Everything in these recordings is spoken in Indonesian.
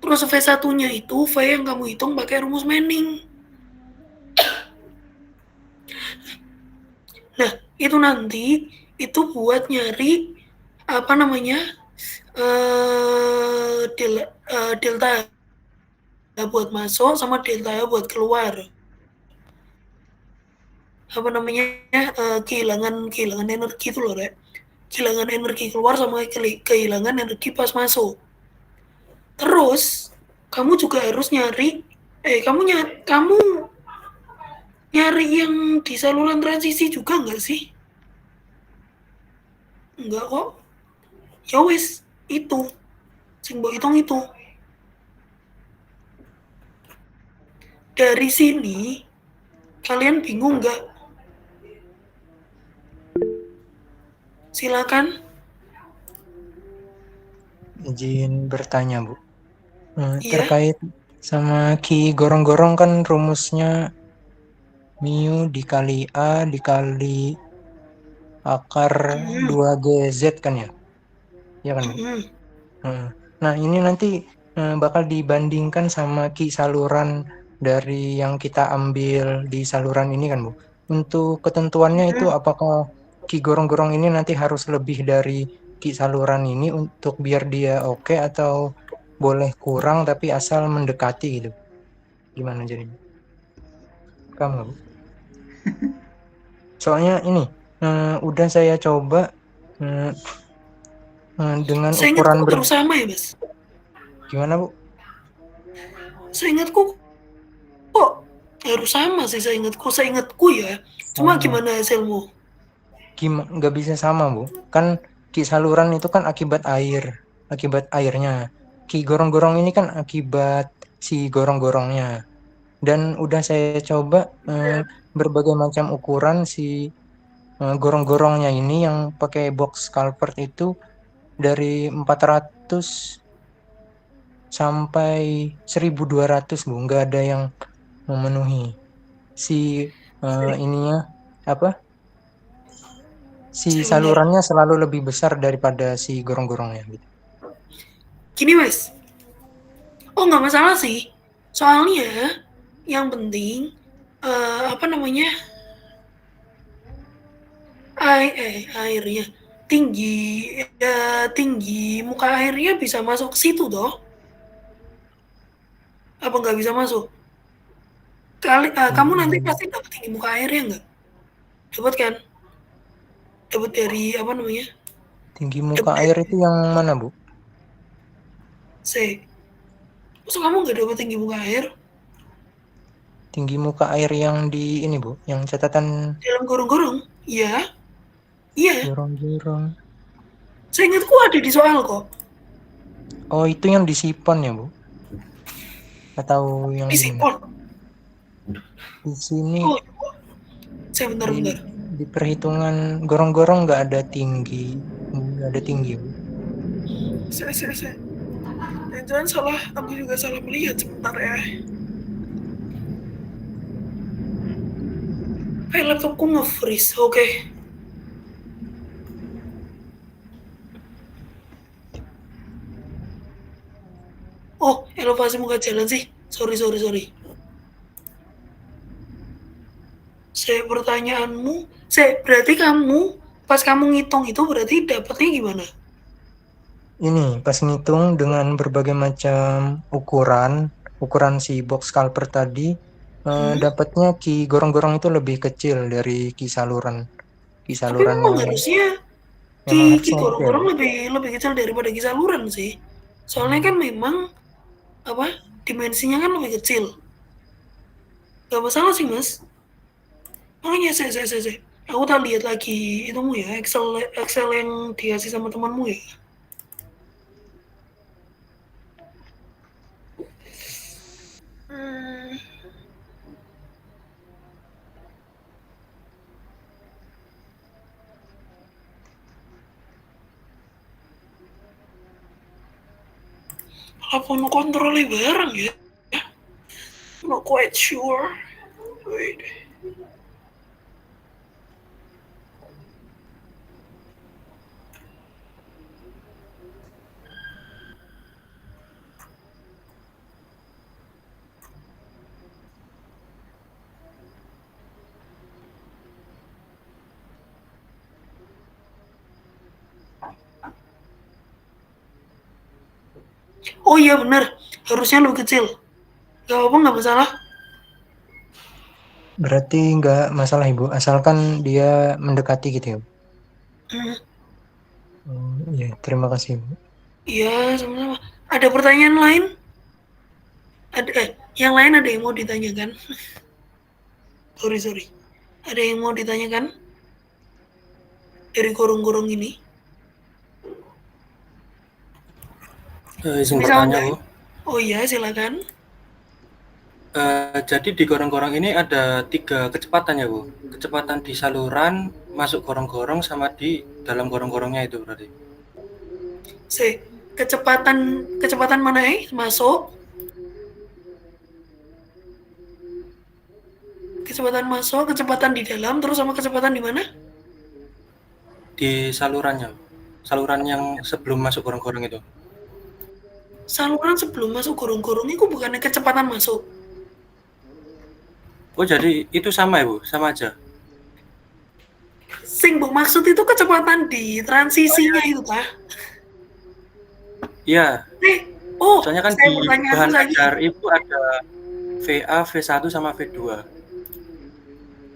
Terus V1-nya itu V yang kamu hitung pakai rumus Manning. Nah, itu nanti itu buat nyari apa namanya? Delta buat masuk sama delta buat keluar. Apa namanya? Kehilangan energi itu loh, Rek. Kehilangan energi keluar sama kehilangan energi pas masuk. Terus kamu juga harus nyari kamu nyari yang di saluran transisi juga nggak sih? Enggak kok. Ya wis, itu sing mbok hitung itu. Dari sini kalian bingung nggak? Silakan. Izin bertanya, Bu. Iya. Terkait sama Ki gorong-gorong kan rumusnya mu dikali A dikali akar Hmm. 2GZ kan ya? Iya kan, Bu? Hmm. Nah, ini nanti bakal dibandingkan sama Ki saluran dari yang kita ambil di saluran ini kan, Bu. Untuk ketentuannya itu Hmm. apakah Ki gorong-gorong ini nanti harus lebih dari Ki saluran ini untuk biar dia oke atau boleh kurang tapi asal mendekati gitu. Gimana jadinya? Kamu nggak, Bu? Soalnya ini udah saya coba eh, dengan Saya ingat ukuran kok harus sama ya, Mas? gimana, Bu? Saya ingat kok harus sama sih, saya ingatku ya. Cuma Sama. gimana hasilmu? Nggak bisa sama, Bu. Kan Ki saluran itu kan akibat airnya. Ki gorong-gorong ini kan akibat si gorong-gorongnya. Dan udah saya coba berbagai macam ukuran si gorong-gorongnya ini yang pakai box culvert itu dari 400 sampai 1.200, Bu. Nggak ada yang memenuhi si ininya apa? Si Sebentar. salurannya selalu lebih besar daripada si gorong-gorongnya gitu. Gini, Mas. Oh, nggak masalah sih. Soalnya yang penting apa namanya? Airnya tinggi, tinggi muka airnya bisa masuk ke situ toh? Apa nggak bisa masuk? Kamu nanti Hmm, pasti dapat tinggi muka airnya nggak? Dapat kan? Dapat dari apa namanya? tinggi muka Dapat air dari itu yang mana, Bu? C. Maksud kamu nggak dapat tinggi muka air? Tinggi muka air yang di ini, Bu, yang catatan Dalam gorong-gorong? Iya, iya. gorong-gorong. Saya ingatku ada di soal kok. Oh, itu yang di sipon ya, Bu? Atau yang Di di mana? sipol. Di sini Oh, saya di bentar-bentar. di perhitungan gorong-gorong nggak ada tinggi, nggak ada tinggi, Bu. Saya. Jangan salah, aku juga salah melihat sebentar ya. Laptopku nge-freeze, oke. Oh, elevasi muka jalan sih. Sorry. Berarti kamu, pas kamu ngitung itu berarti dapetnya gimana? Ini pas ngitung dengan berbagai macam ukuran si box culvert tadi, Hmm? dapatnya ki gorong-gorong itu lebih kecil dari ki Tapi saluran memang yang harusnya memang ki harusnya gitu ya, Bu. gorong-gorong lebih kecil daripada ki saluran sih. Soalnya Hmm. kan memang apa dimensinya kan lebih kecil. Gak masalah sih mas. Makanya saya. Aku tak lihat lagi itumu ya, Excel yang dikasih sama temanmu ya. Hmm, apa mau kontrolnya bareng ya? Not quite sure. Wait. Oh iya benar, harusnya lebih kecil. Gak apa-apa, nggak masalah. Berarti nggak masalah Ibu, asalkan dia mendekati gitu ya. Hmm, Oh, iya, terima kasih Ibu. iya, sama-sama. Ada pertanyaan lain? Ada, yang lain ada yang mau ditanyakan? Sorry. Ada yang mau ditanyakan dari gorong-gorong ini? Izin Misal bertanya, enggak? Bu. Oh iya, silakan. Jadi di gorong-gorong ini ada 3 kecepatan ya, Bu? Kecepatan di saluran, masuk gorong-gorong, sama di dalam gorong-gorongnya itu berarti? Kecepatan mana masuk? Kecepatan masuk, kecepatan di dalam, terus sama kecepatan di mana? Di salurannya, saluran yang sebelum masuk gorong-gorong itu. Saluran sebelum masuk gorong-gorong itu bukannya kecepatan masuk. Oh, jadi itu sama ya, Bu? Sama aja? Sing mbok maksud itu kecepatan di transisinya itu, Pak. Iya, soalnya kan Saya di pertanyaanku bahan lagi. ajar itu ada VA, V1, sama V2.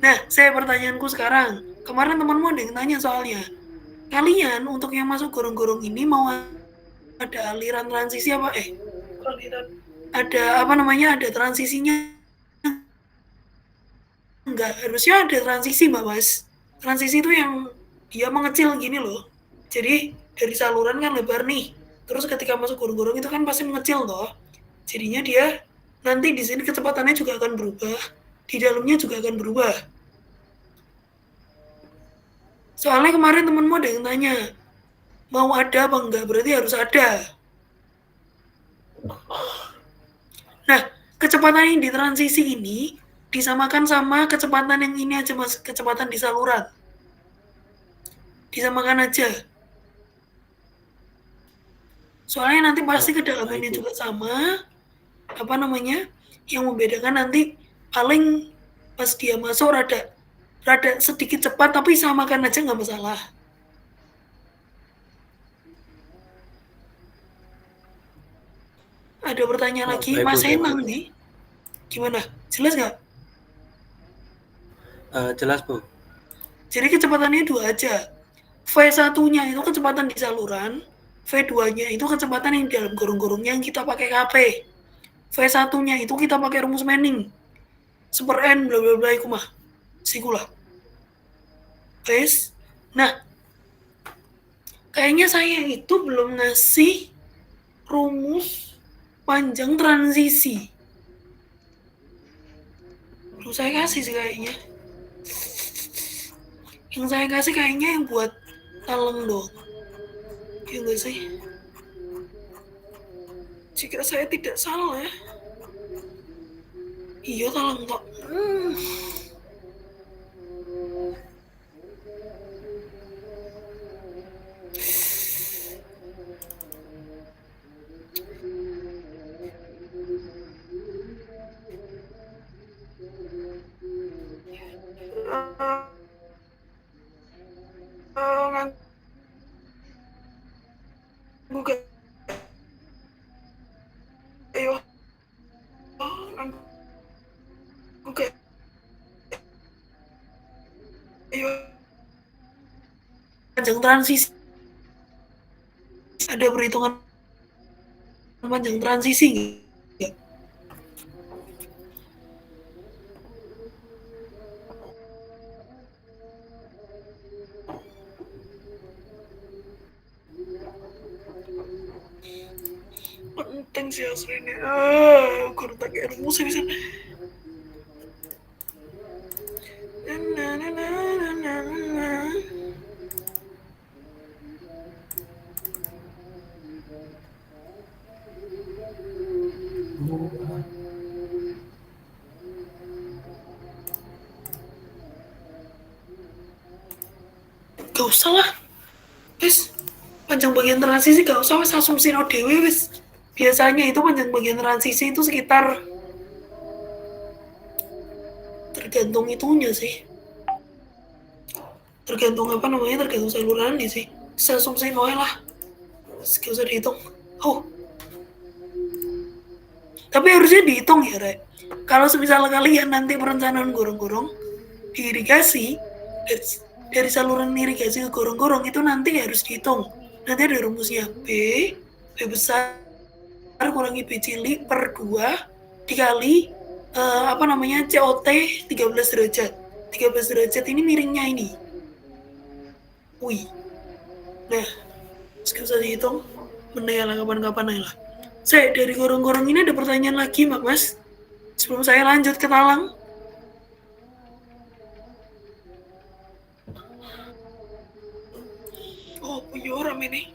Nah, saya pertanyaanku sekarang. Kemarin temanmu ada yang tanya soalnya. Kalian untuk yang masuk gorong-gorong ini mau ada aliran transisi apa? Ada apa namanya? Ada transisinya? Enggak, harusnya ada transisi, Mbak Mas. Transisi itu yang dia mengecil gini loh. Jadi dari saluran kan lebar nih. Terus ketika masuk gorong-gorong itu kan pasti mengecil toh. Jadinya dia nanti di sini kecepatannya juga akan berubah. Di dalamnya juga akan berubah. Soalnya kemarin temenmu ada yang tanya, mau ada apa enggak? Berarti harus ada. Nah, kecepatan yang di transisi ini disamakan sama kecepatan yang ini aja, Mas. Kecepatan di saluran. Disamakan aja. Soalnya nanti pasti kedalamannya juga sama. Apa namanya? Yang membedakan nanti paling pas dia masuk rada sedikit cepat, tapi samakan aja nggak masalah. Ada pertanyaan Oh, lagi, baik, Bu, Mas saya Enang paham. nih. Gimana? Jelas nggak? Jelas, Bu. Jadi kecepatannya dua aja. V1-nya itu kecepatan di saluran, V2-nya itu kecepatan yang di dalam gorong-gorongnya yang kita pakai KP. V1-nya itu kita pakai rumus Manning. Super N bla bla bla iku mah. Sikulah. Guys. Nah, kayaknya saya itu belum ngasih rumus panjang transisi. Belum saya kasih sih kayaknya. Yang saya kasih kayaknya yang buat taleng dong. Ya enggak sih? Jika saya tidak salah ya. Iya taleng tok. Bukan. Ayo. Bukan. Ayo. Panjang transisi. Ada perhitungan panjang transisi nggak? Penting sih aslinya. Kurang tak kayak rumus bisa. Gak usah lah. Wis, panjang bagian transisi gak usah, wis asumsi no dewe wis. Biasanya itu panjang bagian transisi itu sekitar tergantung itunya sih. Tergantung apa namanya, tergantung saluran sih. Asumsi no lah. Gak usah dihitung. Oh, Tapi harusnya dihitung ya, Rek. Kalau semisal kalian nanti perencanaan gorong-gorong diirigasi dari saluran irigasi ke gorong-gorong itu nanti harus dihitung. Nanti ada rumusnya B besar kurangi B cilik per 2 dikali COT 13 derajat. 13 derajat ini miringnya ini. Wih. Nah, sekarang saya hitung. Menela kapan-kapan lah. Saya dari gorong-gorong ini ada pertanyaan lagi, Mas. Sebelum saya lanjut ke talang. Oh, punya orang ini.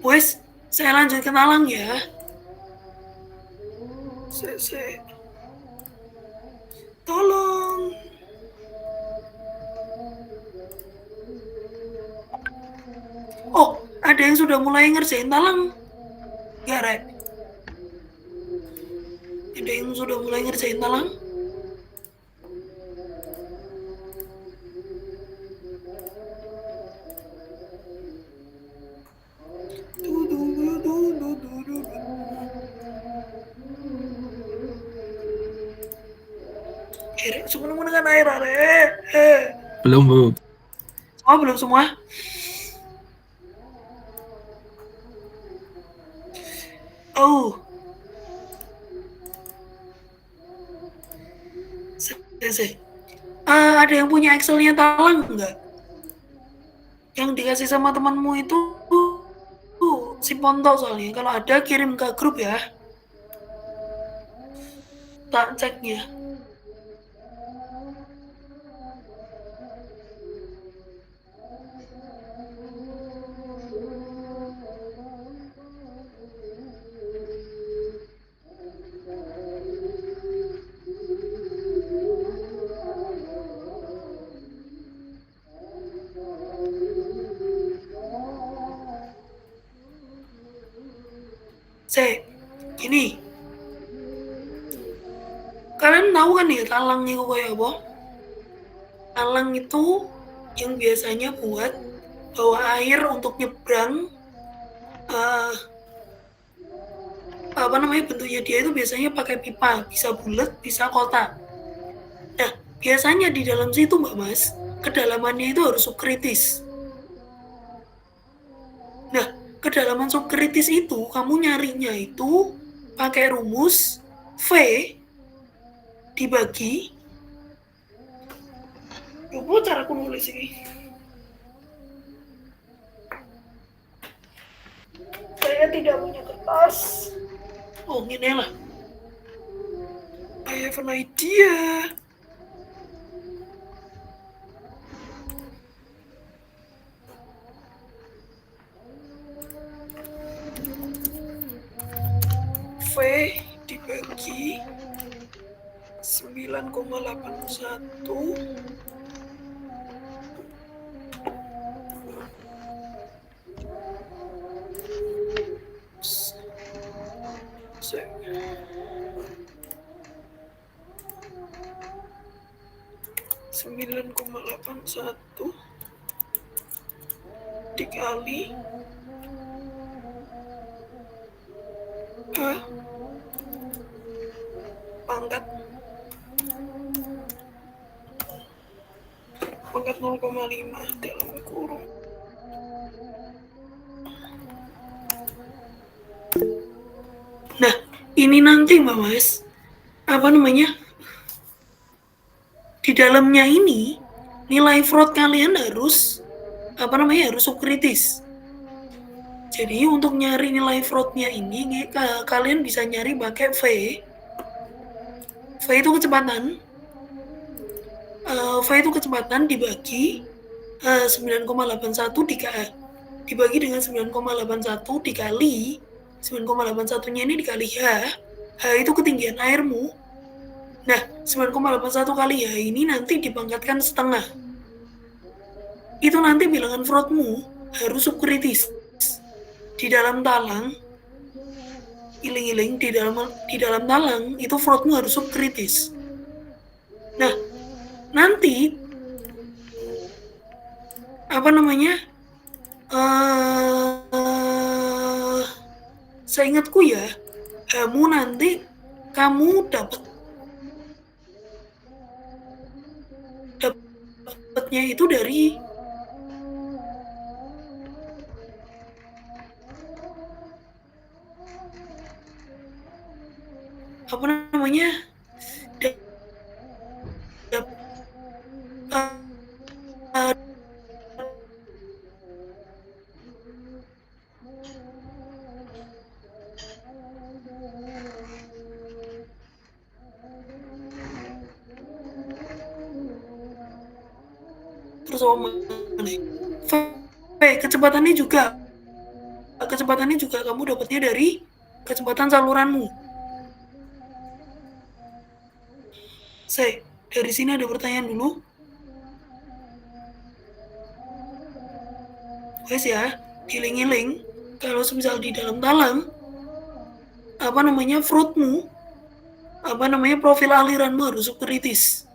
Wes, saya lanjut ke talang ya. Saya. Tolong. Oh, ada yang sudah mulai ngerjain talang? Gak, Rek? Ada yang sudah mulai ngerjain talang? Semua dengan air, Rek. Belum, Bu. Oh, belum semua? Oh. Ada yang punya Excel-nya talang nggak? Yang dikasih sama temanmu itu si Ponto soalnya. Kalau ada kirim ke grup ya. Tak ceknya. Gini, kalian tahu kan ya talang itu kayak apa? Talang itu yang biasanya buat bawa air untuk nyebrang. Bentuknya dia itu biasanya pakai pipa, bisa bulat, bisa kotak. Nah, biasanya di dalam situ, Mbak Mas, kedalamannya itu harus subkritis. Nah, kedalaman subkritis itu kamu nyarinya itu pakai rumus V dibagi. Coba cara aku nulis ini. Saya tidak punya kertas. Oh, ini lah. I have an idea. V dibagi 9,81 dikali pangkat 0,5 dalam kurung. Nah, ini nanti Mbak Mas, di dalamnya ini nilai fraud kalian harus harus subkritis. Jadi untuk nyari nilai fraudnya ini kalian bisa nyari pakai V. V itu kecepatan. V itu kecepatan dibagi 9,81 dibagi dengan 9,81 dikali 9,81-nya ini dikali H. H itu ketinggian airmu. Nah, 9,81 kali H ini nanti dipangkatkan setengah. Itu nanti bilangan fraudmu harus subkritis. Di dalam talang, iling-iling di dalam talang itu fraudmu harus subkritis. Nah, nanti apa namanya, seingatku ya, kamu nanti kamu dapatnya itu dari apa namanya, terus apa mana? Kecepatannya juga kamu dapatnya dari kecepatan saluranmu. Dari sini ada pertanyaan dulu. Guys ya, giling-giling. Kalau misal di dalam talang, apa namanya, fruitmu, apa namanya, profil aliranmu harus kritis.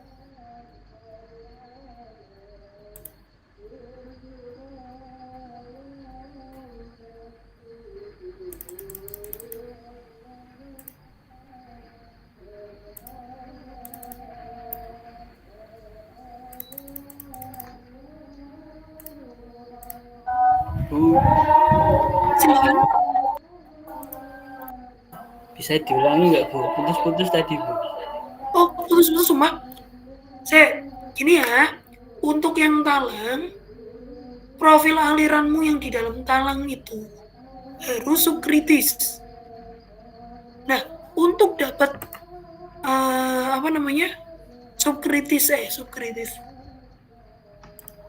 Silakan. Bisa diulangi nggak Bu? Putus-putus tadi Bu. Oh, putus-putus sumpah. Gini ya, untuk yang talang, profil aliranmu yang di dalam talang itu harus subkritis. Nah, untuk dapat apa namanya, subkritis.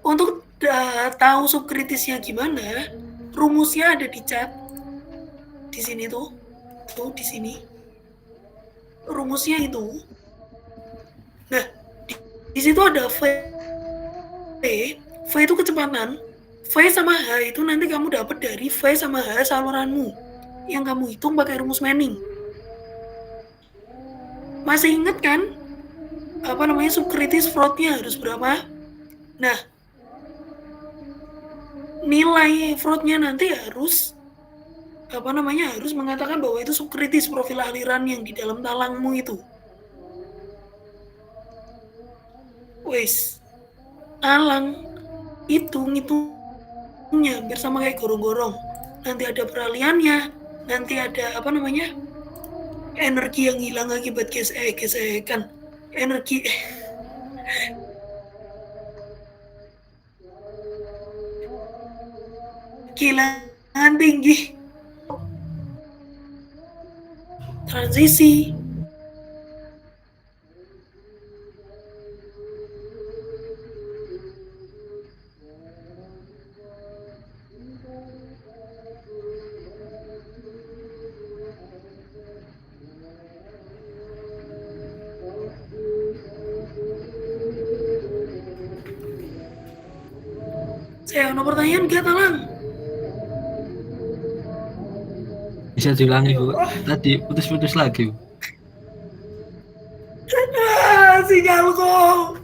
Untuk tahu subkritisnya gimana, rumusnya ada di chat. Di sini tuh di sini. Rumusnya itu. Nah, di situ ada V. V itu kecepatan. V sama H itu nanti kamu dapat dari V sama H saluranmu yang kamu hitung pakai rumus Manning. Masih inget kan? Apa namanya, subkritis fraudnya harus berapa? Nah, nilai fraudnya nanti harus apa namanya, harus mengatakan bahwa itu subkritis profil aliran yang di dalam talangmu itu. Wes, talang itu ngitungnya hampir sama kayak gorong-gorong. Nanti ada peraliannya, nanti ada apa namanya, energi yang hilang akibat gesekan, energi kehilangan tinggi, transisi, saya ada pertanyaan gak, Talang? Bisa diulangi Bu. Tadi putus-putus lagi Bu. Sinyalku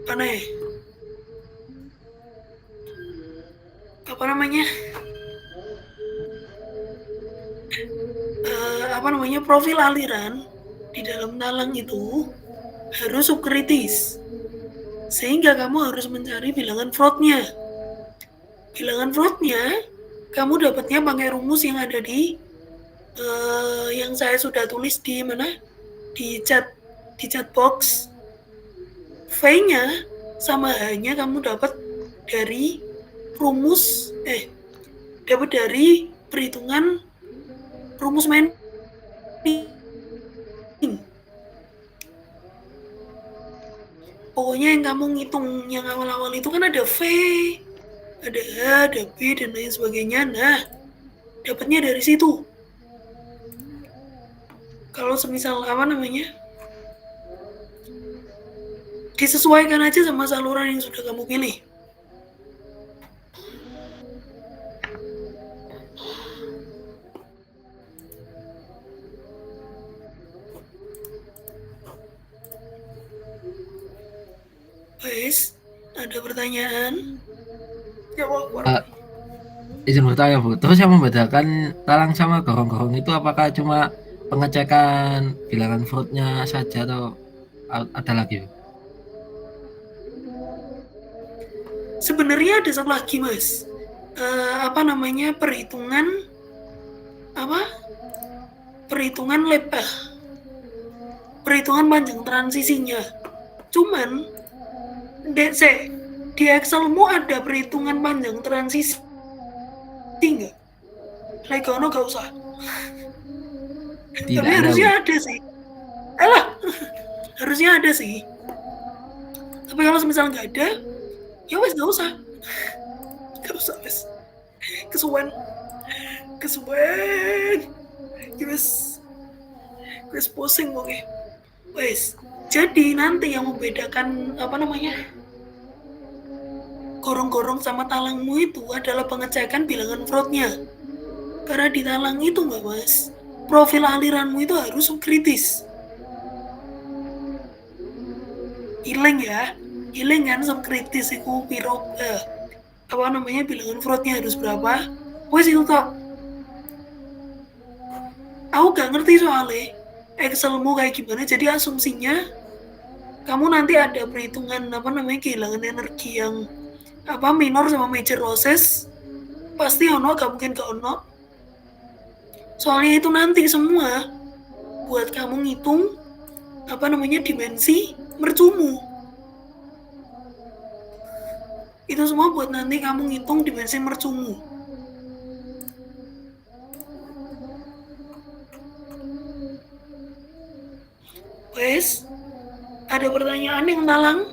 aneh. Apa namanya, apa namanya, profil aliran di dalam talang itu harus subkritis, sehingga kamu harus mencari bilangan fraudnya. Bilangan fraudnya kamu dapatnya pakai rumus yang ada di yang saya sudah tulis di mana, di chat box. V-nya sama H-nya kamu dapat dari rumus dapat dari perhitungan rumus Manning. Pokoknya yang kamu ngitung yang awal-awal itu kan ada V, ada H, ada B, dan lain sebagainya. Nah, dapatnya dari situ. Kalau semisal apa namanya, disesuaikan aja sama saluran yang sudah kamu pilih. Wes, ada pertanyaan? Jawab. Eh, izin bertanya Bu, terus yang membedakan talang sama gorong-gorong itu apakah cuma pengecekan bilangan fruitnya saja atau ada lagi Bu? Sebenarnya ada satu lagi Mas. Perhitungan perhitungan panjang transisinya. Cuman di Excelmu ada perhitungan panjang transisi nggak? Legono gak usah. Tidak Tapi ada Bu. harusnya ada sih. Harusnya ada sih. Tapi kalau misalnya nggak ada, ya wes gak usah. Gak usah wes. Kesuwen. Ya wes pusing pokoknya. Wes. Jadi nanti yang membedakan gorong-gorong sama talangmu itu adalah pengecekan bilangan fruitnya. Karena di talang itu Mbak Mas, profil aliranmu itu harus subkritis. Iling kan subkritis itu bilangan fruitnya harus berapa? Wes itu toh. Aku gak ngerti soalnya Excelmu kayak gimana, jadi asumsinya kamu nanti ada perhitungan kehilangan energi yang minor sama major losses, pasti ono, gak mungkin gak ono. Soalnya itu nanti semua buat kamu ngitung dimensi mercumu. Itu semua buat nanti kamu ngitung dimensi mercumu. Wes, ada pertanyaan yang talang?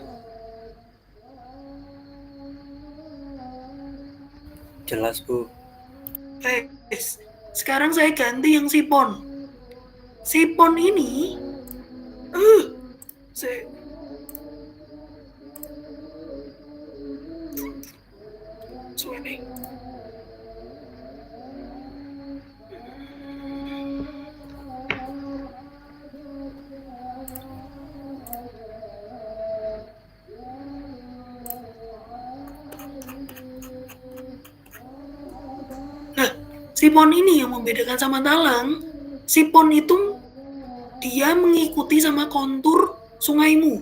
Jelas Bu. Wes, sekarang saya ganti yang sipon. Sipon ini, saya suwe. Sipon ini yang membedakan sama talang. Sipon itu dia mengikuti sama kontur sungaimu.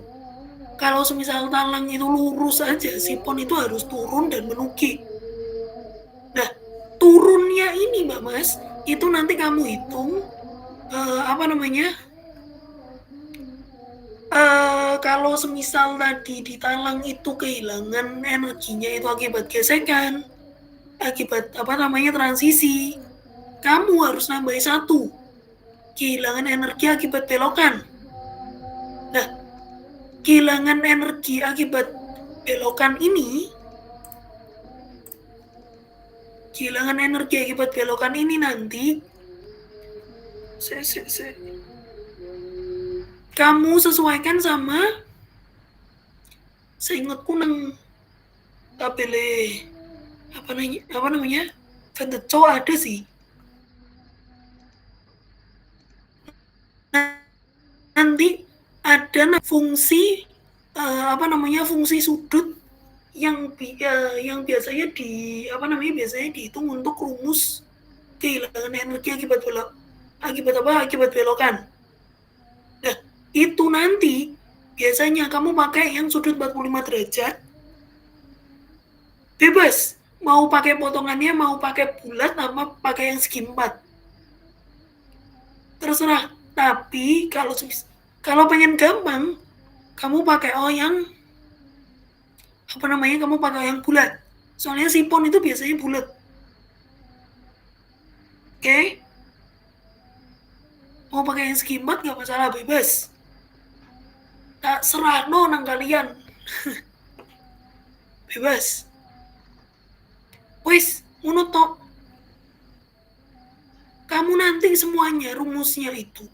Kalau semisal talang itu lurus aja, sipon itu harus turun dan menukik. Nah, turunnya ini Mbak Mas, itu nanti kamu hitung kalau semisal tadi di talang itu kehilangan energinya itu akibat gesekan, akibat transisi, kamu harus nambah 1 kehilangan energi akibat belokan. Nah, kehilangan energi akibat belokan ini nanti kamu sesuaikan sama seingatku nang tabel Venteco ada sih. Nanti ada fungsi fungsi sudut yang biasanya dihitung untuk rumus kehilangan energi akibat belokan. Nah, itu nanti biasanya kamu pakai yang sudut 45 derajat. Bebas, mau pakai potongannya, mau pakai bulat, sama pakai yang segi 4. Terserah. Tapi kalau pengen gampang, kamu pakai yang kamu pakai yang bulat. Soalnya sipon itu biasanya bulat. Oke? Mau pakai yang segi 4 gak masalah, bebas. Tak serah nang kalian. Bebas. Wis, ngono tok. Kamu nanti semuanya rumusnya itu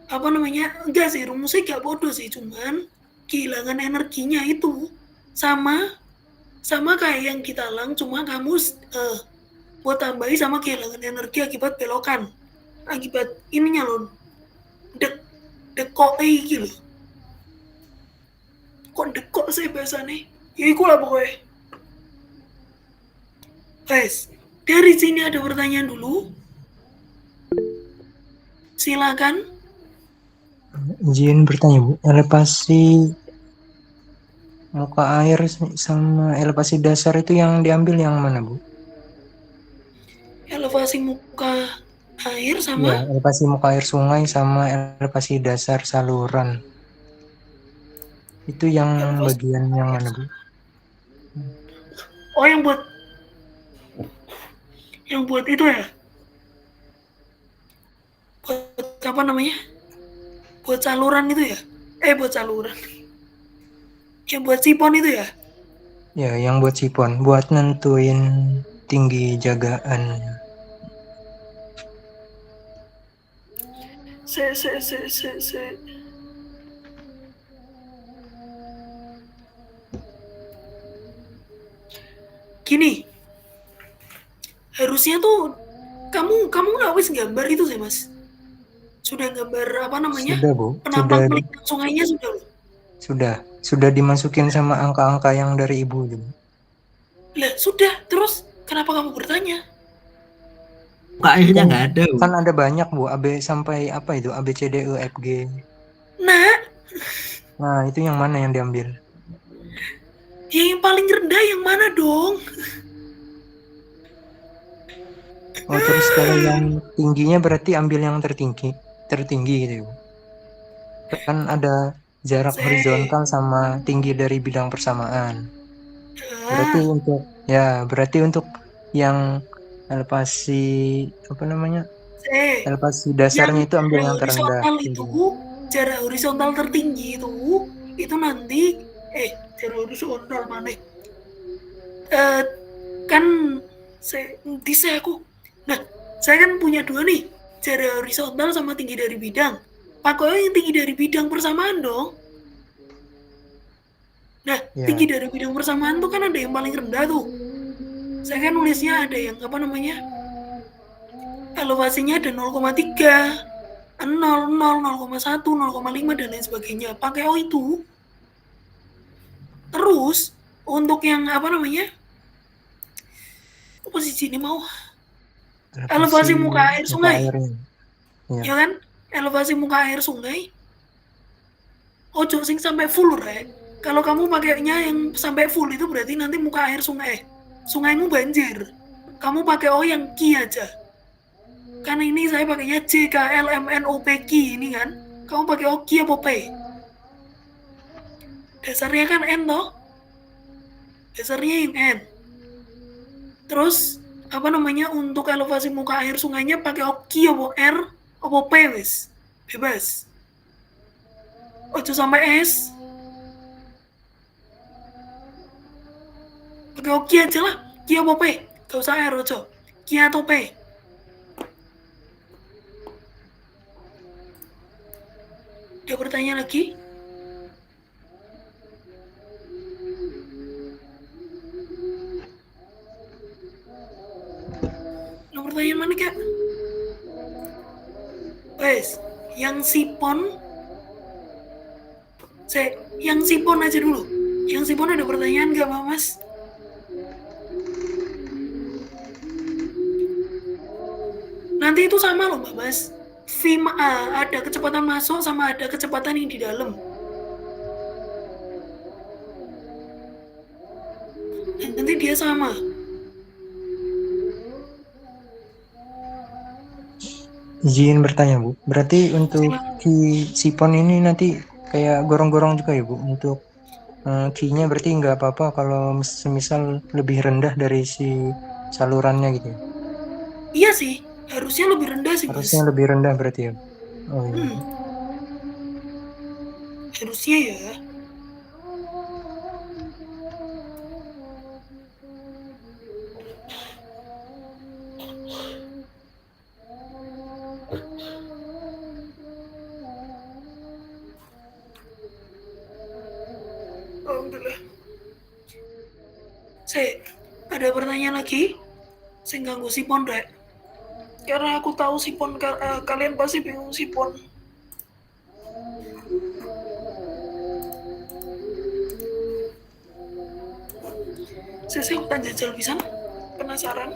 enggak sih, rumusnya gak bodoh sih, cuman kehilangan energinya itu sama kayak yang di talang, cuma kamu buat tambahi sama kehilangan energi akibat belokan, akibat ininya loh, dekoi gitu. kok dekok sih bahasanya. Ya iku lah pokoknya. Guys, dari sini ada pertanyaan dulu. Silakan. Izin bertanya Bu, elevasi muka air sama elevasi dasar itu yang diambil yang mana Bu? Elevasi muka air Ya, sama elevasi muka air sungai sama elevasi dasar saluran. Itu yang elevasi bagian yang mana Bu? Oh, yang buat itu ya? Buat apa namanya? Buat saluran itu ya? Buat saluran. Yang buat sipon itu ya? Ya, yang buat sipon, buat nentuin tinggi jagaan. Se. Gini, harusnya tuh kamu nggak wis gambar itu sih Mas? Sudah gambar apa namanya? Sudah Bu, Penampang melintang sungainya sudah loh. sudah dimasukin sama angka-angka yang dari Ibu. Lah sudah, terus kenapa kamu bertanya? Muka airnya nggak ada Bu. Kan ada banyak Bu, AB sampai apa itu? A B C D E F G. Nah, itu yang mana yang diambil? Ya yang paling rendah yang mana dong? Oh, terus kalau yang tingginya berarti ambil yang tertinggi gitu ya Bu. Kan ada jarak horizontal sama tinggi dari bidang persamaan. Berarti untuk yang elevasi apa namanya? Elevasi dasarnya itu ambil yang terendah. Jarak horizontal tertinggi itu nanti jarak horizontal mana? Kan saya kan punya dua nih, jarak horizontal sama tinggi dari bidang. Pokoknya yang tinggi dari bidang persamaan dong. Nah, tinggi dari bidang persamaan tuh kan ada yang paling rendah tuh. Saya kan nulisnya ada yang apa namanya? Elevasinya ada 0,3, 0, 0, 0,1, 0,5 dan lain sebagainya. Pakai O itu. Terus untuk yang apa namanya? Posisi ini mau elevasi muka air sungai. Ya kan? Elevasi muka air sungai. Ojo sing sampai full, Rek. Kalau kamu pakainya yang sampai full itu berarti nanti muka air sungaimu banjir. Kamu pakai O yang Ki aja. Karena ini saya pakainya J K L M N O P Ki ini kan. Kamu pakai O Ki apa P? Dasarnya kan N toh. Dasarnya yang N. Terus apa namanya untuk elevasi muka air sungainya pakai O Ki apa R apa P wis. Bebas. Ojo sampai S. Pakai O Ki aja lah. Ki apa P? Gak usah R ojo. Ki atau P? Dia bertanya lagi. Nomor pertanyaan mana Kak? Wes, yang sipon. Yang sipon aja dulu. Yang sipon ada pertanyaan gak Mas? Nanti itu sama loh Mbak Mas. Ada kecepatan masuk sama ada kecepatan yang di dalam. Nanti dia sama. Izin bertanya Bu, berarti untuk sipon ini nanti kayak gorong-gorong juga ya Bu? Untuk Q-nya berarti nggak apa-apa kalau semisal lebih rendah dari si salurannya gitu ya? Iya sih, harusnya lebih rendah sih Harusnya Mas. lebih rendah berarti ya? Oh iya. Harusnya ya. Alhamdulillah. Ada pertanyaan lagi? Saya ganggu sipon, Rek. Karena aku tahu sipon, kalian pasti bingung sipon. Saya tak jajal pisan, penasaran.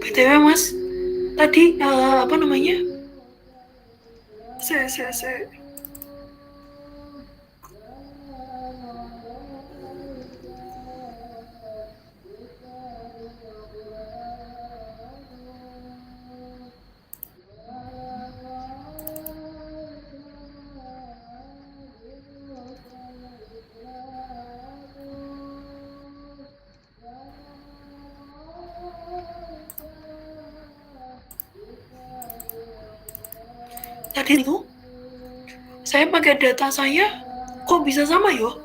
BTW Mas, tadi apa namanya? Saya tadi itu saya pakai data saya kok bisa sama yo?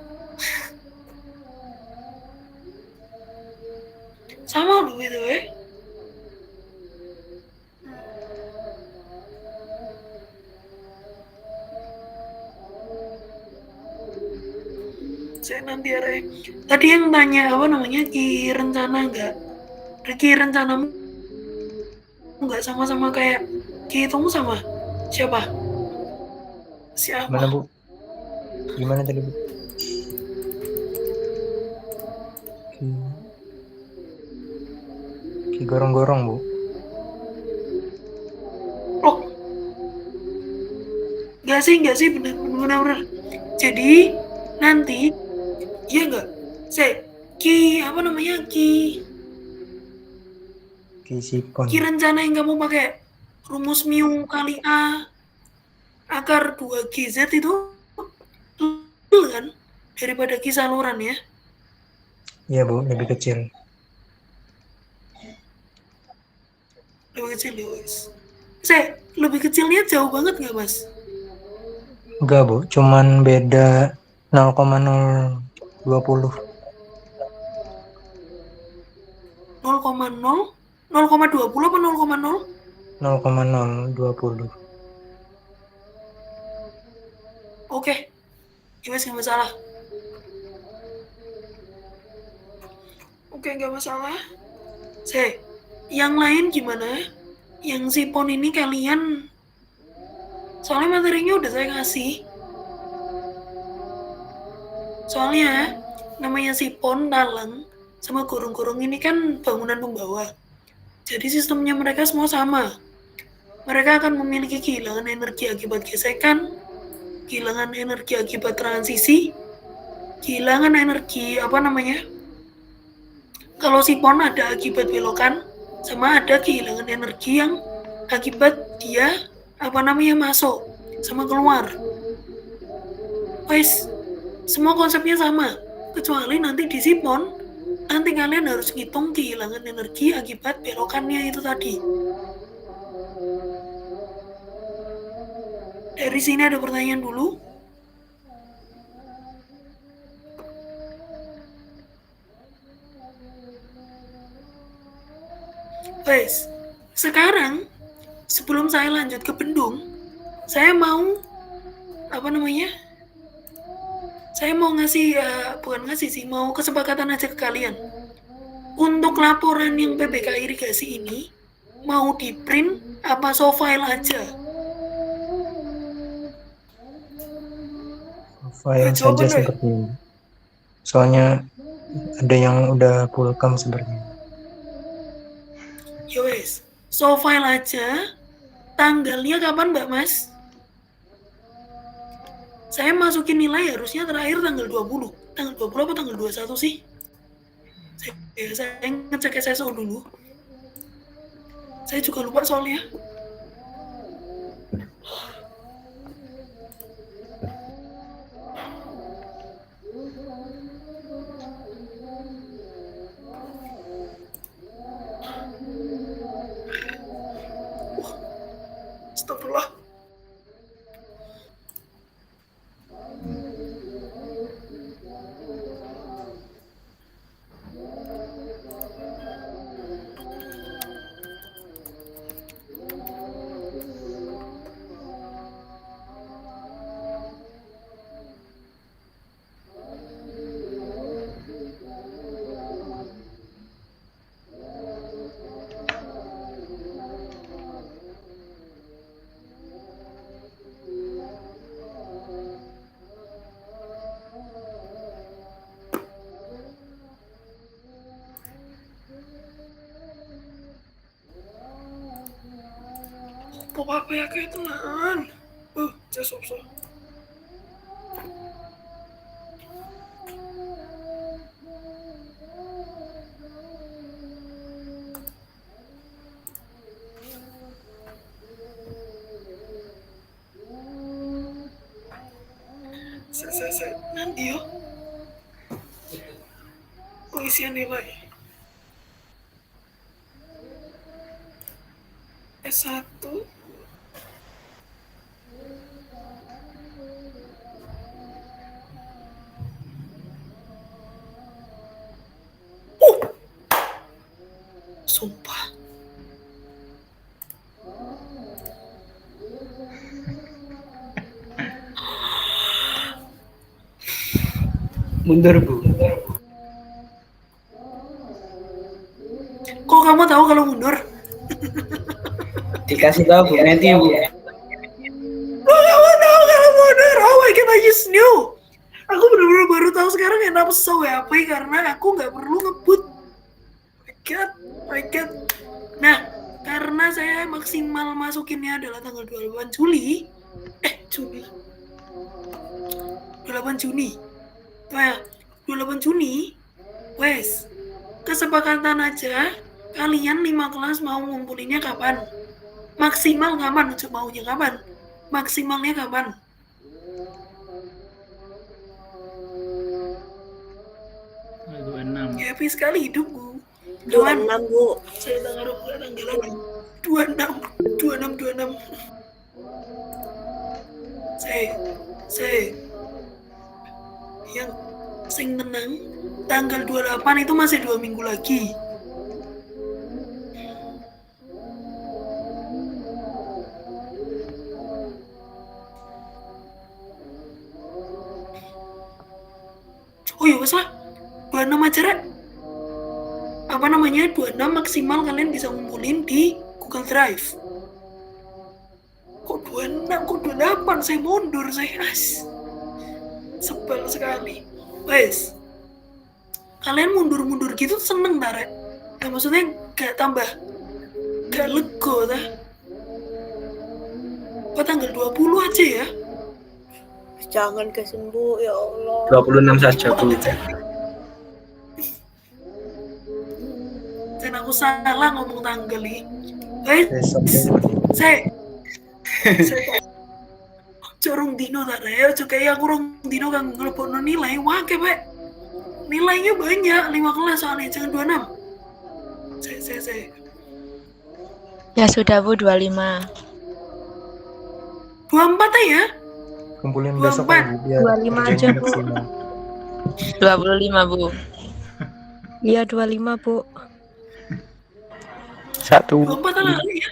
Sama loh BTW. Saya nanti ada. Tadi yang tanya apa namanya, Ki rencana nggak? Ki rencanamu nggak sama-sama kayak Ki hitungmu sama siapa? Siapa? Gimana Bu? Gimana tadi Bu? Ki gorong-gorong Bu. Oh, nggak sih benar. Jadi nanti iya nggak? Ki apa namanya, Ki Sipon. rencana yang kamu pakai rumus mu kali A akar 2GZ itu betul kan daripada Ki saluran ya? Iya Bu, lebih kecil. Lebih kecil ya guys. Lebih kecilnya jauh banget nggak Mas? Enggak Bu, cuman beda 0,020. 0,0 0,20 apa 0,0? 0,020. Oke, ya Mas, nggak masalah. Oke, nggak masalah. Yang lain gimana? Yang sipon ini kalian, soalnya materinya udah saya kasih. Soalnya namanya sipon, talang, sama gorong-gorong ini kan bangunan pembawa. Jadi sistemnya mereka semua sama. Mereka akan memiliki kehilangan energi akibat gesekan, kehilangan energi akibat transisi, kehilangan energi apa namanya? Kalau sipon ada akibat belokan, sama ada kehilangan energi yang akibat dia apa namanya masuk sama keluar. Guys, semua konsepnya sama, kecuali nanti di sipon nanti kalian harus ngitung kehilangan energi akibat belokannya itu tadi. Dari sini ada pertanyaan dulu. Wes, sekarang sebelum saya lanjut ke bendung, saya mau saya mau ngasih bukan ngasih sih, mau kesepakatan aja ke kalian. Untuk laporan yang PBK irigasi ini mau di print apa soft file aja? File saja seperti ini. Soalnya ada yang udah full cam sepertinya. Yowes, soft file aja. Tanggalnya kapan Mbak Mas? Saya masukin nilai harusnya terakhir tanggal 20. Tanggal 20 apa tanggal 21 sih? Saya ngecek SSO dulu. Saya juga lupa soalnya. Astagfirullah. Apa ya kayak tenan? Jasop. Saya nanti yo. Pengisian nilai. S1 sumpah. Mundur Bu. Kok kamu tahu kalau mundur? Dikasih tahu Bu Meti Bu. Kok kamu tahu kalau mundur? Oh my god, I just knew. Aku benar-benar baru tahu sekarang kenapa WP karena aku nggak perlu ngebut. My god. Nah, karena saya maksimal masukinnya adalah tanggal 28 Juli. 28 Juni. Nah, 28 Juni. Wes, kesepakatan aja. Kalian 5 kelas mau ngumpulinnya kapan? Maksimal kapan? Maunya kapan? Maksimalnya kapan? Ya, happy sekali hidupku. 26 Bu. Saya tanggalan 26. Saya yang sing tenang, tanggal 28 itu masih 2 minggu lagi. Oh iya wes lah, 26 aja Rek. 26 maksimal kalian bisa ngumpulin di Google Drive. Kok 26, kok 28, saya mundur, saya sebel sekali. Wes, kalian mundur-mundur gitu seneng tak Rek? Ya maksudnya gak lego dah. Kok tanggal 20 aja ya? Jangan kesembuh ya Allah. 26 saja Bu. Dan aku salah ngomong tanggal ini. Saya corong dino tak ya, kayak aku rong dino kan ngelebokno nilai, wah kayak nilainya banyak, 5 kelas soalnya, jangan 26. Saya. Ya sudah Bu, 25. 24 ya? Kumpulin besok 24. Bu, biar 25 aja, kerjanya Bu. maksimal. 25 Bu. Iya 25 Bu. Satu. 24 lali ya.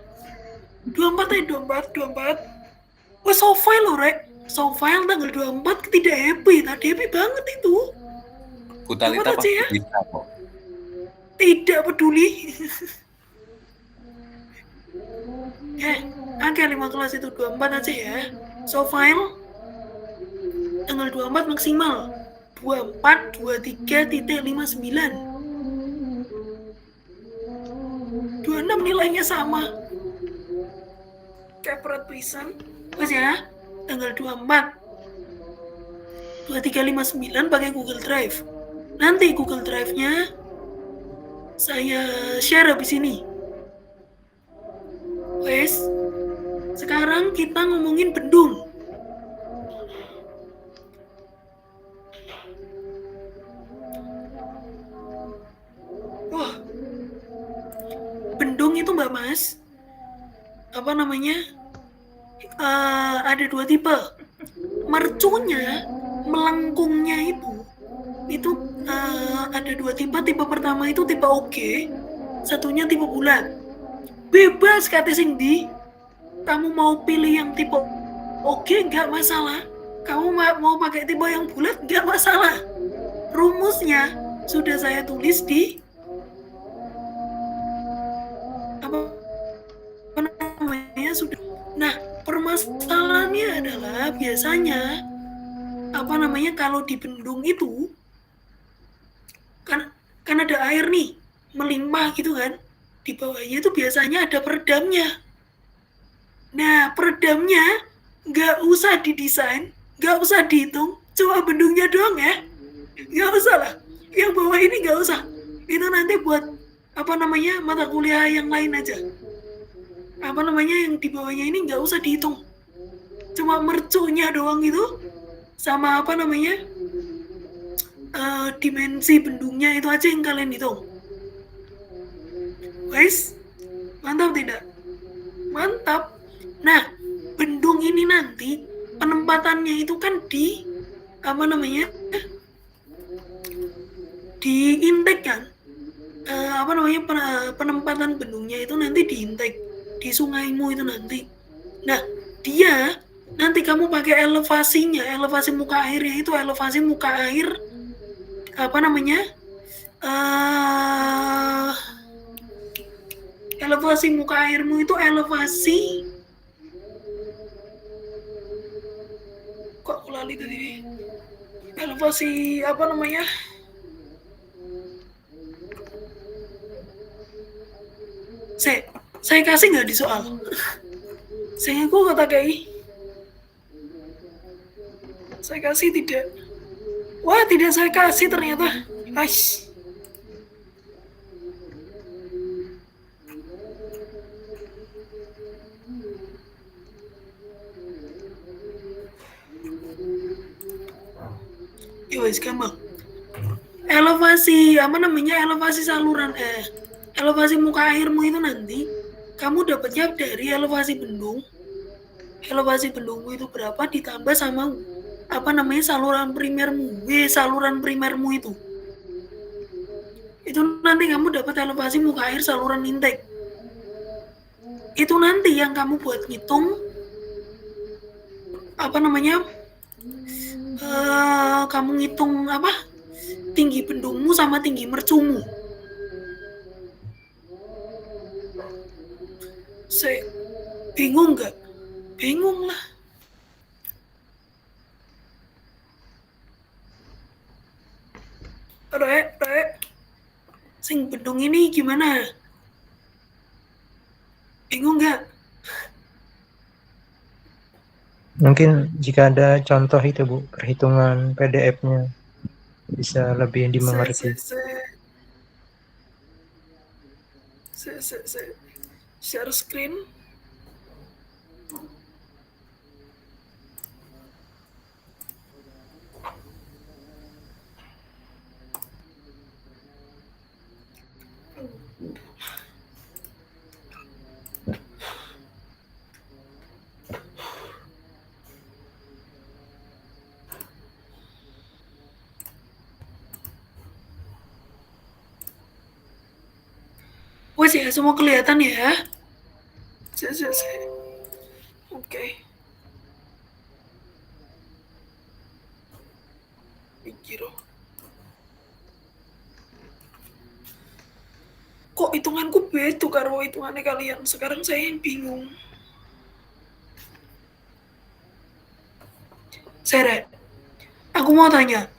24. Wah, Sofile loh, Rek. Sofile tanggal 24 tidak happy. Tadi happy banget itu. Kutalita Dapat pasti aja ya. bisa kok. Tidak peduli. Angka 5 kelas itu 24 aja ya. Sofile tanggal 24 maksimal. 2423.59. 26 nilainya sama. Kayak pisan. Mas ya, tanggal 24 2359 pakai Google Drive. Nanti Google Drive-nya saya share habis ini. Wes, sekarang kita ngomongin bendung. Wah, bendung itu Mbak Mas, apa namanya? Ada 2 tipe. Mercunya, melengkungnya itu ada 2 tipe. Tipe pertama itu tipe oke, satunya tipe bulat. Bebas kata Cindy. Kamu mau pilih yang tipe oke nggak masalah. Kamu mau pakai tipe yang bulat nggak masalah. Rumusnya sudah saya tulis di apa namanya sudah. Nah, permasalahannya adalah biasanya kalau di bendung itu kan ada air nih melimpah gitu kan, di bawahnya itu biasanya ada peredamnya. Nah, peredamnya nggak usah didesain, nggak usah dihitung, cuma bendungnya doang ya, nggak usah lah. Yang bawah ini nggak usah, itu nanti buat mata kuliah yang lain aja. Yang di bawahnya ini nggak usah dihitung, cuma mercunya doang itu, sama dimensi bendungnya itu aja yang kalian hitung. Guys, mantap tidak? Mantap. Nah, bendung ini nanti penempatannya itu kan di di intake kan. Penempatan bendungnya itu nanti di intake di sungaimu itu nanti. Nah, dia nanti kamu pakai elevasinya, elevasi muka airnya itu elevasi muka air elevasi muka airmu itu elevasi kok aku lali tadi, elevasi saya kasih nggak di soal. Saya kata kayak saya kasih tidak. Wah, tidak saya kasih ternyata. Aish. Ya wes gampang. Elevasi elevasi saluran elevasi muka airmu itu nanti kamu dapatnya dari elevasi bendung. Elevasi bendungmu itu berapa ditambah sama saluran primermu itu. Itu nanti kamu dapat elevasi muka air saluran intake. Itu nanti yang kamu buat ngitung kamu ngitung tinggi bendungmu sama tinggi mercumu. Saya bingung nggak? Bingung lah. Rek, sing bendung ini gimana? Bingung nggak? Mungkin jika ada contoh itu Bu, perhitungan PDF-nya bisa lebih dimengerti. Saya share screen. Wes ya, semua kelihatan ya. Oke. Mikir. Kok hitunganku beda karo hitungannya kalian? Sekarang saya yang bingung. Seret, aku mau tanya.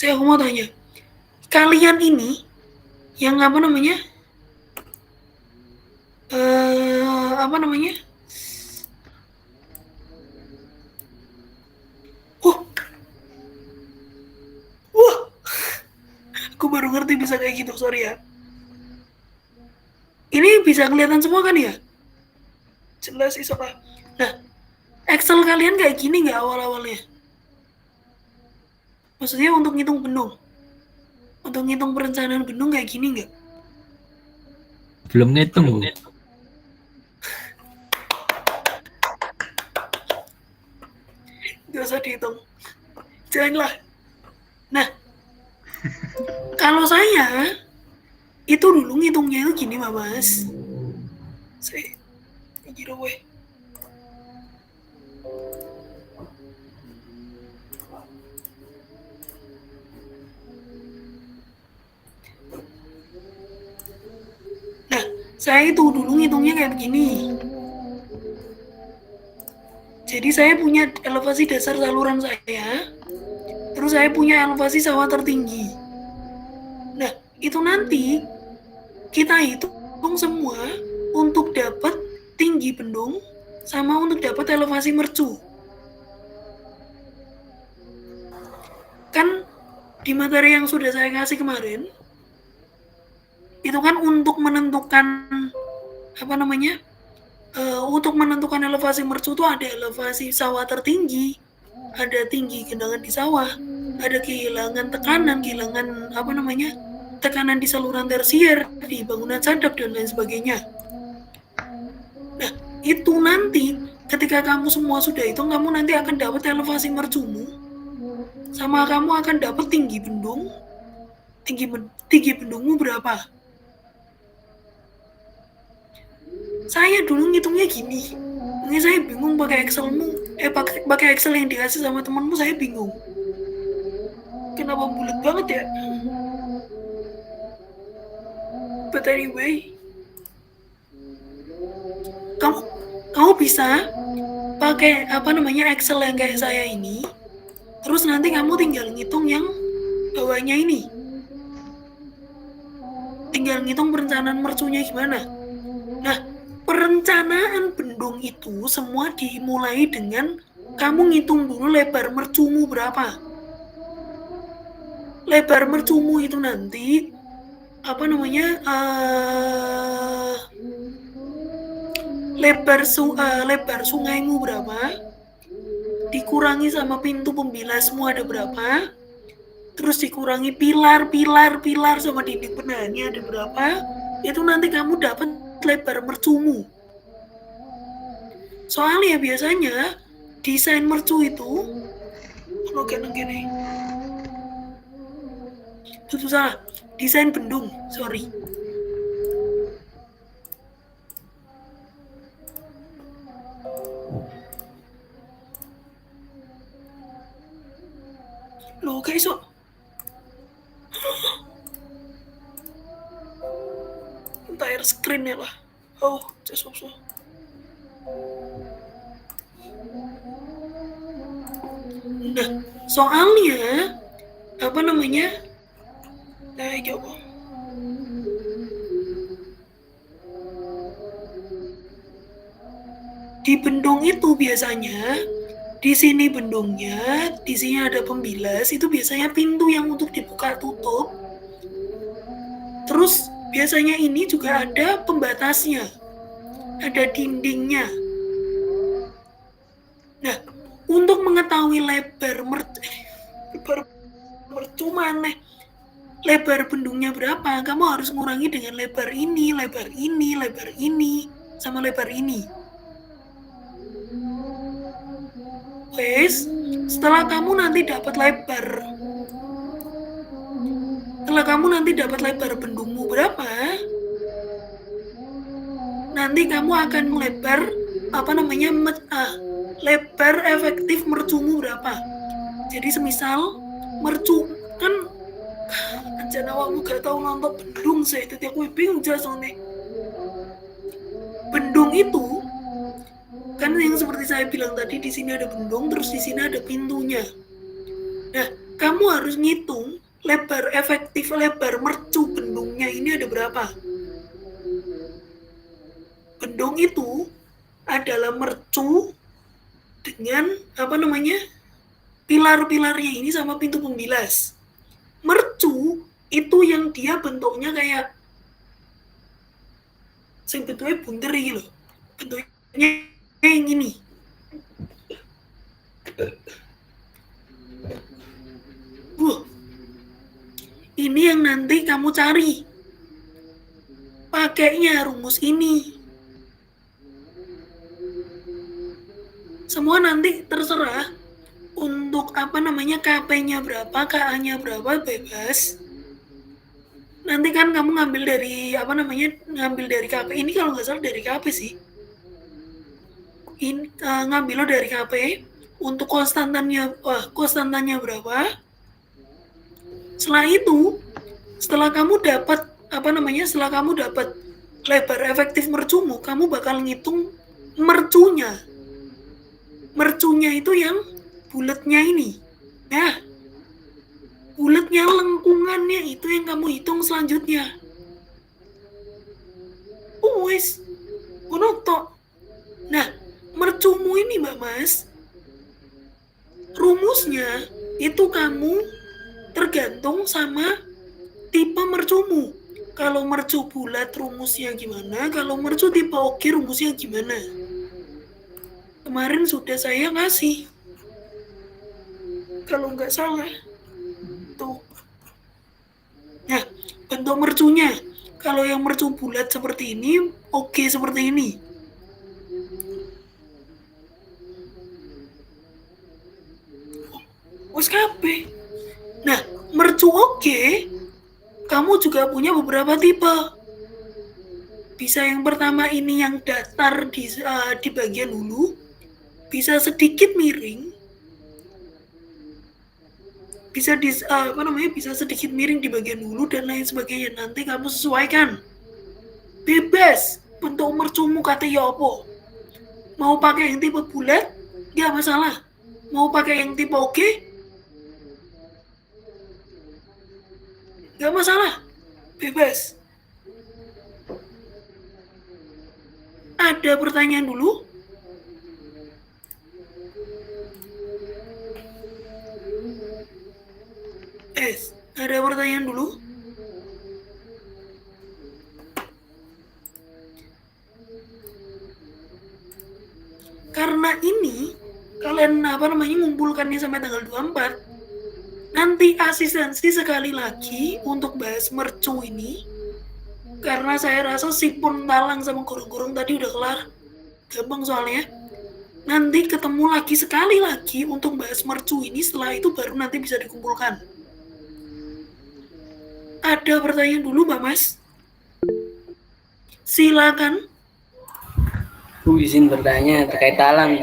Aku mau tanya. Kalian ini yang apa namanya? Apa namanya? Wah, aku baru ngerti bisa kayak gitu, sorry ya. Ini bisa kelihatan semua kan ya? Jelas sih soalnya. Nah, Excel kalian kayak gini nggak awal-awalnya? Maksudnya untuk ngitung bendung? Untuk ngitung perencanaan bendung kayak gini nggak? Belum ngitung, Bu. Gak usah dihitung. Janganlah. Nah, kalau saya itu dulu ngitungnya itu gini, Mas. Saya mikir weh. Nah, saya itu dulu ngitungnya kayak begini. Jadi saya punya elevasi dasar saluran saya, terus saya punya elevasi sawah tertinggi. Nah, itu nanti kita hitung semua untuk dapat tinggi bendung sama untuk dapat elevasi mercu. Kan di materi yang sudah saya kasih kemarin, itu kan untuk menentukan apa namanya? Untuk menentukan elevasi mercu itu ada elevasi sawah tertinggi, ada tinggi genangan di sawah, ada kehilangan tekanan, kehilangan apa namanya? Tekanan di saluran tersier, di bangunan sadap dan lain sebagainya. Nah, itu nanti ketika kamu semua sudah hitung, kamu nanti akan dapat elevasi mercumu, sama kamu akan dapat tinggi bendung. Tinggi bendungmu berapa? Saya dulu ngitungnya gini. Ini saya bingung pakai Excelmu. Pakai Excel yang dikasih sama temanmu, saya bingung. Kenapa bulat banget ya? But anyway, kamu bisa pakai apa namanya Excel yang kayak saya ini. Terus nanti kamu tinggal ngitung yang bawahnya ini. Tinggal ngitung perencanaan mercunya gimana. Nah, perencanaan bendung itu semua dimulai dengan kamu ngitung dulu lebar mercumu berapa. Lebar mercumu itu nanti apa namanya lebar sungaimu berapa, dikurangi sama pintu pembilasmu ada berapa, terus dikurangi pilar sama dinding penahannya ada berapa, itu nanti kamu dapat lebar mercumu. Soalnya biasanya desain mercu itu itu salah, desain bendung, sorry. Loh guys, entire screen ya lah. Oh, just so. Nah, soalnya apa namanya? Coba. Di bendung itu biasanya di sini bendungnya, di sini ada pembilas, itu biasanya pintu yang untuk dibuka tutup. Terus biasanya ini juga ada pembatasnya, ada dindingnya. Nah, untuk mengetahui lebar mercu lebar bendungnya berapa, kamu harus ngurangi dengan lebar ini, lebar ini, lebar ini, sama lebar ini. Wes, setelah kamu nanti dapat lebar bendungmu berapa, nanti kamu akan melebar lebar efektif mercumu berapa. Jadi semisal mercu kan anjana awakmu gak tau nonton bendung saya, jadi aku bingung jelas nih. Bendung itu kan yang seperti saya bilang tadi, di sini ada bendung, terus di sini ada pintunya. Nah, kamu harus ngitung lebar efektif, lebar mercu bendungnya ini ada berapa. Bendung itu adalah mercu dengan pilar-pilarnya ini sama pintu pembilas. Mercu itu yang dia bentuknya kayak bentuknya buntir gitu loh. Bentuknya yang ini. Ini yang nanti kamu cari. Pakainya rumus ini. Semua nanti terserah untuk KP-nya berapa, KA-nya berapa, bebas. Nanti kan kamu ngambil dari KP. Ini kalau nggak salah dari KP sih. Ngambil lo dari KP untuk konstantannya berapa. Setelah kamu dapat lebar efektif mercumu, kamu bakal ngitung mercunya. Mercunya itu yang bulatnya ini. Nah, bulatnya lengkungannya itu yang kamu hitung selanjutnya. Wes, tok. Nah, mercumu ini Mbak Mas, rumusnya itu kamu tergantung sama tipe mercumu. Kalau mercu bulat rumusnya gimana, kalau mercu tipe oke rumusnya gimana. Kemarin sudah saya ngasih, kalau nggak salah tuh. Nah, bentuk mercunya, kalau yang mercu bulat seperti ini, oke seperti ini. Wes kabeh. Nah, mercu oke, kamu juga punya beberapa tipe. Bisa yang pertama ini yang datar di bagian hulu, bisa sedikit miring, bisa sedikit miring di bagian hulu dan lain sebagainya. Nanti kamu sesuaikan. Bebas bentuk mercumu kata ya apa. Mau pakai yang tipe bulat, nggak masalah. Mau pakai yang tipe oke, nggak masalah. Bebas. Ada pertanyaan dulu? Ada pertanyaan dulu? Karena ini kalian ngumpulkannya sampai tanggal 24. Nanti asistensi sekali lagi untuk bahas mercu ini. Karena saya rasa sipun talang sama gorong-gorong tadi udah kelar. Gampang soalnya. Nanti ketemu lagi sekali lagi untuk bahas mercu ini, setelah itu baru nanti bisa dikumpulkan. Ada pertanyaan dulu Mbak Mas? Silakan. Bu izin bertanya terkait talang.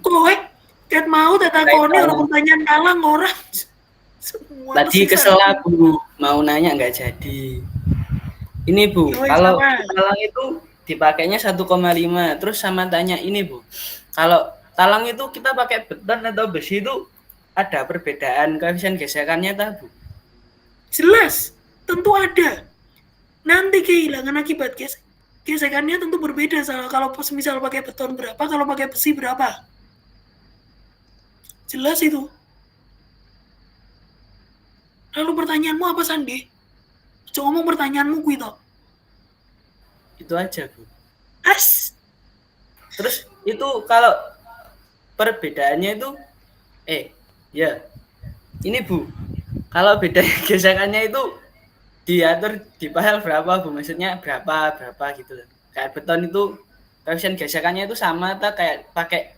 Kowe ket mau tetakoni orang pertanyaan talang orang. Semua Tadi kesel Bu, mau nanya nggak jadi. Ini Bu, kalau talang itu dipakainya 1,5, terus sama tanya ini Bu, kalau talang itu kita pakai beton atau besi itu ada perbedaan koefisien gesekannya tak Bu? Jelas, tentu ada. Nanti kehilangan akibat gesekannya tentu berbeda. Kalau misal pakai beton berapa, kalau pakai besi berapa. Jelas itu. Lalu pertanyaanmu apa Sandi? Coba ngomong pertanyaanmu gue toh. Itu aja Bu. Terus itu kalau perbedaannya itu ini Bu, Kalau beda gesekannya itu diatur di file berapa Bu? Maksudnya berapa gitu loh. Kayak beton itu koefisien gesekannya itu sama atau kayak pakai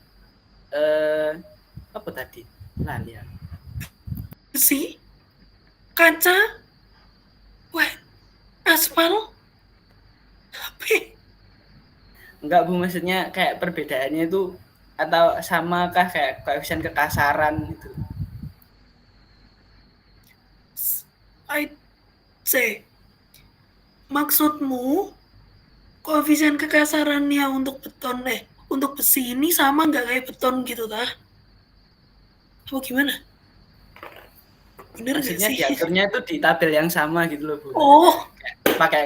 apa tadi? Lali ya. Besi, kaca, aspal, HP. Enggak Bu, maksudnya kayak perbedaannya itu atau samakah kayak koefisien kekasaran gitu. I'd say, maksudmu koefisien kekasarannya untuk beton untuk besi ini sama nggak kayak beton gitu tah? Apa gimana? Bener nggak Maksudnya sih? diaturnya itu di tabel yang sama gitu loh Bu. Oh, Pakai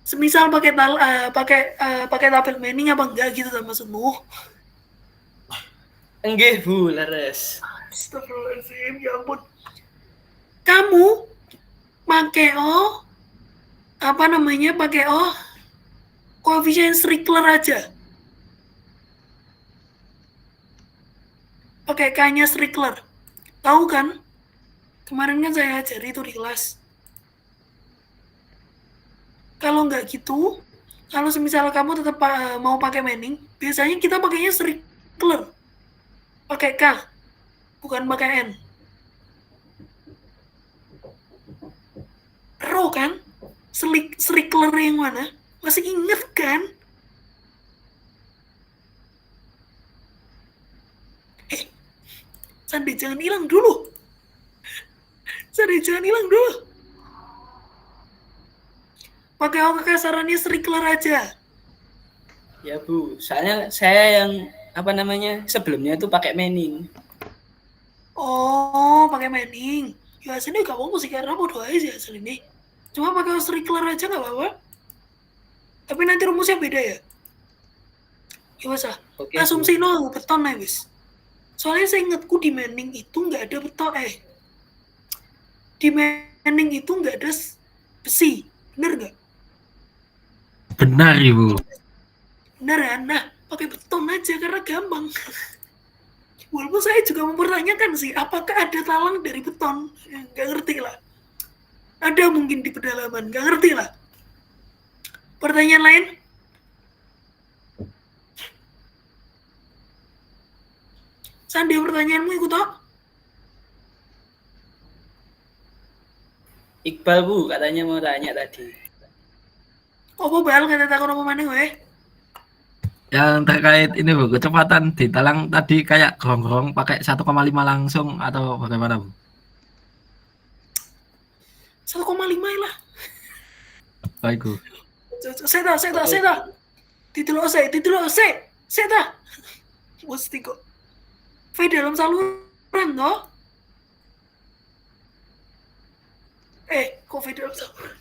semisal pakai tabel Manning apa enggak gitu tah maksudmu? enggih Bu, leres. Astagfirullahaladzim, ya ampun. Kamu pakai koefisien Strickler aja. Pakai K-nya Strickler. Tahu kan? Kemarin kan saya ajari itu di kelas. Kalau nggak gitu, kalau semisal kamu tetap mau pakai Manning, biasanya kita pakainya Strickler. Pakai K, bukan pakai N. Ro kan? Strickler yang mana? Masih inget kan? Sandi jangan hilang dulu. Pakai kekasarannya Strickler aja. Ya Bu, soalnya saya yang sebelumnya itu pakai Manning. Oh, pakai Manning. Ya hasilnya gak apa-apa sih karena bodoh aja sih hasil ini. Cuma pakai Strickler aja gak apa-apa. Tapi nanti rumusnya beda ya. Ya masa, Oke, asumsi no beton ya wis. Soalnya saya ingatku di Manning itu nggak ada beton di Manning itu nggak ada besi, bener nggak? Benar Ibu. Bener kan? Nah, pakai beton aja karena gampang. Walaupun saya juga mempertanyakan sih, apakah ada talang dari beton? Nggak ngerti lah. Ada mungkin di pedalaman, nggak ngerti lah. Pertanyaan lain? Sandi, pertanyaanmu ikut toh? Iqbal Bu, katanya mau tanya tadi. Apa bal kata takut apa mana gue? Yang terkait ini Bu, kecepatan di talang tadi kayak gorong-gorong pakai 1,5 langsung atau bagaimana Bu? 1,5 lah. Baik Bu. Saya dah. Titilo saya dah. Mesti kok. V dalam saluran toh? Kok V dalam saluran?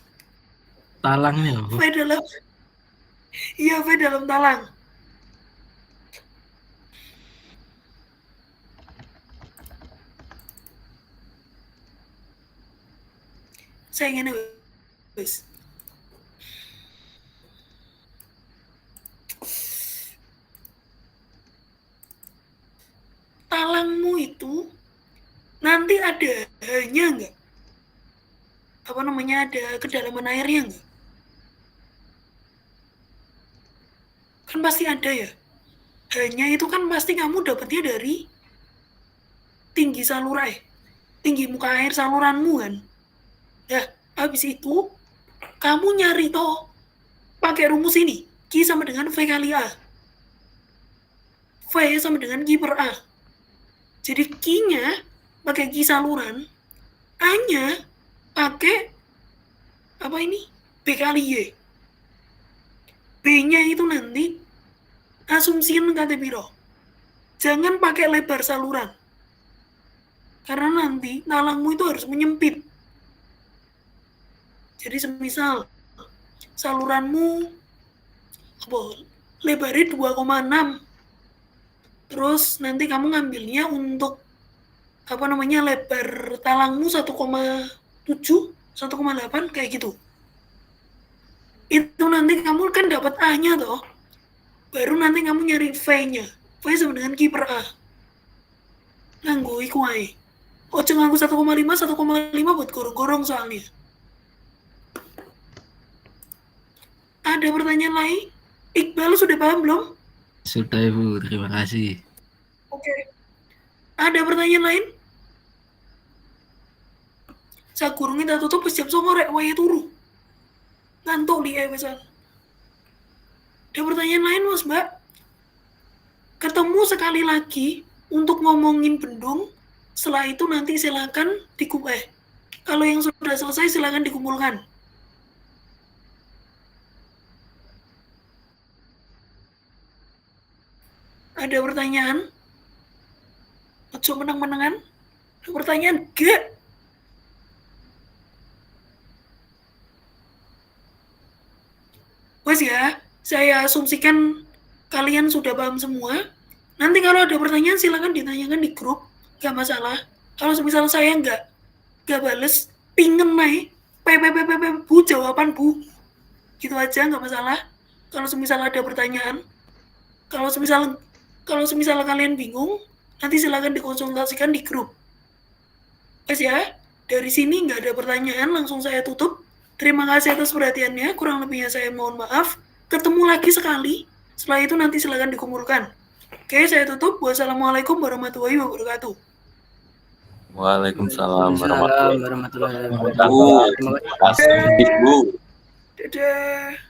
Talangnya Bu. V dalam talang. Saya ingin wis. Talangmu itu nanti ada hanya nggak? Ada kedalaman airnya nggak? Kan pasti ada ya. Hanya itu kan pasti kamu dapatnya dari tinggi saluran, tinggi muka air saluranmu kan. Ya, habis itu kamu nyari toh pakai rumus ini. Q sama dengan V kali A. V sama dengan Q per A. Jadi Q-nya pakai Q saluran, A-nya pakai B kali Y. B-nya itu nanti asumsiin kata biro. Jangan pakai lebar saluran. Karena nanti talangmu itu harus menyempit. Jadi semisal saluranmu lebarnya 2,6. Terus nanti kamu ngambilnya untuk lebar talangmu 1,7, 1,8 kayak gitu. Itu nanti kamu kan dapat A-nya toh. Baru nanti kamu nyari V-nya. V sama dengan Q per A. Nganggo iku ae. Ojo nganggu 1,5 buat gorong-gorong soalnya. Ada pertanyaan lain? Iqbal sudah paham belum? Sudah Ibu, terima kasih. Oke. Ada pertanyaan lain? Saya gurung kita tutup pas jam 09.00 rek wae turu. Ngantuk li misal. Ada pertanyaan lain Mas Mbak? Ketemu sekali lagi untuk ngomongin bendung. Setelah itu nanti silakan kalau yang sudah selesai silakan dikumpulkan. Ada pertanyaan? Ojo menang-menangan? Ada pertanyaan? Gak? Wes ya, saya asumsikan kalian sudah paham semua. Nanti kalau ada pertanyaan silakan ditanyakan di grup, gak masalah. Kalau misal saya gak bales, pingin naik, bu jawaban bu, gitu aja gak masalah. Kalau misal ada pertanyaan, kalau misal kalian bingung, nanti silakan dikonsultasikan di grup. Wes ya, dari sini nggak ada pertanyaan, langsung saya tutup. Terima kasih atas perhatiannya, kurang lebihnya saya mohon maaf. Ketemu lagi sekali, setelah itu nanti silakan dikumpulkan. Oke, saya tutup. Wassalamualaikum warahmatullahi wabarakatuh. Waalaikumsalam Waalaikumsalam warahmatullahi wabarakatuh. warahmatullahi wabarakatuh. Terima kasih, Bu. Dadah.